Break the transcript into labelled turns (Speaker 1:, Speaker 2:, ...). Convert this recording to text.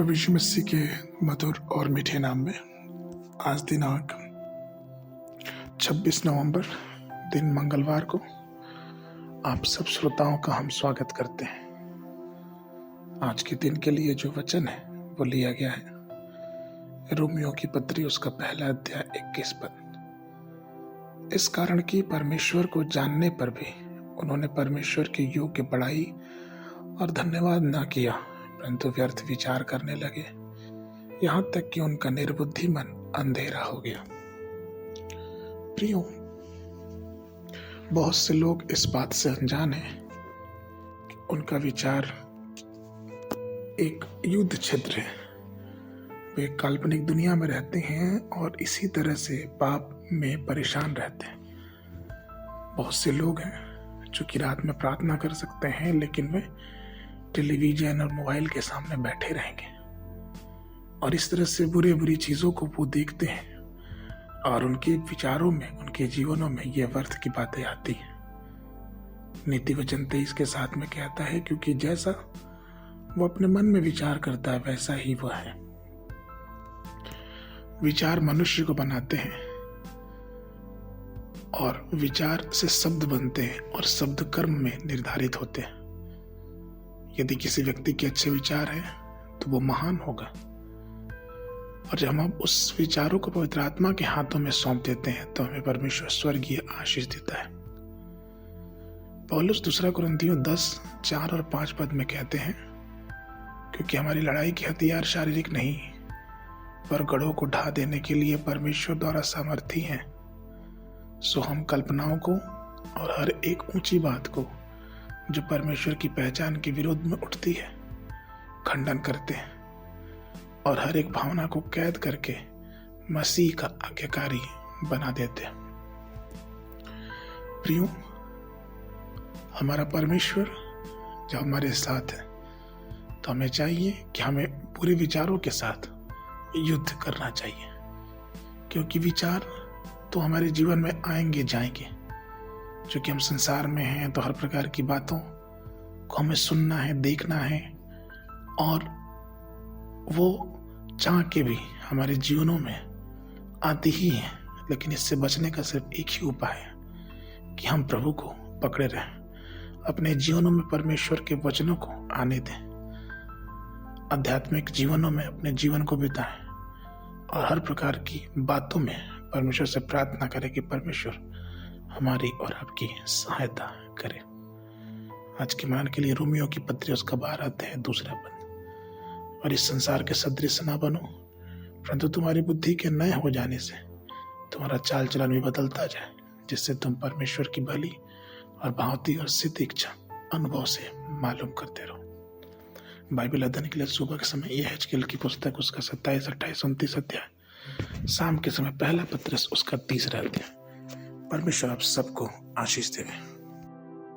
Speaker 1: प्रभु यीशु मसीह के मधुर और मीठे नाम में आज दिनांक 26 नवंबर दिन मंगलवार को आप सब श्रोताओं का हम स्वागत करते हैं। आज के दिन के लिए जो वचन है वो लिया गया है रोमियो की पत्री उसका पहला अध्याय 21 पद। इस कारण कि परमेश्वर को जानने पर भी उन्होंने परमेश्वर के योग्य बड़ाई और धन्यवाद न किया, परंतु व्यर्थ विचार करने लगे, यहाँ तक कि उनका निर्बुद्धि मन अंधेरा हो गया। प्रियो, बहुत से लोग इस बात से अनजान हैं कि उनका विचार एक युद्ध क्षेत्र है। वे काल्पनिक दुनिया में रहते हैं और इसी तरह से पाप में परेशान रहते हैं। बहुत से लोग हैं जो कि रात में प्रार्थना कर सकते हैं, लेकिन वे टेलीविजन और मोबाइल के सामने बैठे रहेंगे और इस तरह से बुरी चीजों को वो देखते हैं और उनके विचारों में, उनके जीवनों में ये व्यर्थ की बातें आती हैं। नीति वचन 23 के साथ में कहता है, क्योंकि जैसा वो अपने मन में विचार करता है वैसा ही वह है। विचार मनुष्य को बनाते हैं और विचार से शब्द बनते हैं और शब्द कर्म में निर्धारित होते हैं। यदि किसी व्यक्ति के अच्छे विचार हैं तो वो महान होगा, और जब हम उस विचारों को पवित्र आत्मा के हाथों में सौंप देते हैं तो हमें परमेश्वर स्वर्गीय आशीष देता है। पौलुस 2 कुरिन्थियों 10:4 और 5 पद में कहते हैं, क्योंकि हमारी लड़ाई के हथियार शारीरिक नहीं पर गढ़ों को ढा देने के लिए परमेश्वर द्वारा सामर्थी हैं। सो हम कल्पनाओं को और हर एक ऊंची बात को जो परमेश्वर की पहचान के विरोध में उठती है खंडन करते हैं और हर एक भावना को कैद करके मसीह का आज्ञाकारी बना देते हैं। प्रियो, हमारा परमेश्वर जब हमारे साथ है तो हमें चाहिए कि हमें बुरे विचारों के साथ युद्ध करना चाहिए, क्योंकि विचार तो हमारे जीवन में आएंगे जाएंगे। क्योंकि हम संसार में हैं तो हर प्रकार की बातों को हमें सुनना है, देखना है, और वो चाह के भी हमारे जीवनों में आती ही है। लेकिन इससे बचने का सिर्फ एक ही उपाय है कि हम प्रभु को पकड़े रहें, अपने जीवनों में परमेश्वर के वचनों को आने दें, आध्यात्मिक जीवनों में अपने जीवन को बिताएं और हर प्रकार की बातों में परमेश्वर से प्रार्थना करें कि परमेश्वर हमारी और आपकी सहायता करे। आज के मान के लिए रोमियो की पत्री उसका 12 अध्याय 2 पद। और इस संसार के सदृश न बनो, परंतु तुम्हारी बुद्धि के नए हो जाने से तुम्हारा चाल चलन भी बदलता जाए, जिससे तुम परमेश्वर की भली और भांति और सिद्ध इच्छा अनुभव से मालूम करते रहो। बाइबल अध्ययन के लिए सुबह के समय यह हिजकिय्याह की पुस्तक उसका 27, 28, 29 अध्याय, शाम के समय पहला पत्रस उसका 3 अध्याय। परमेश्वर आप सबको आशीष देवे।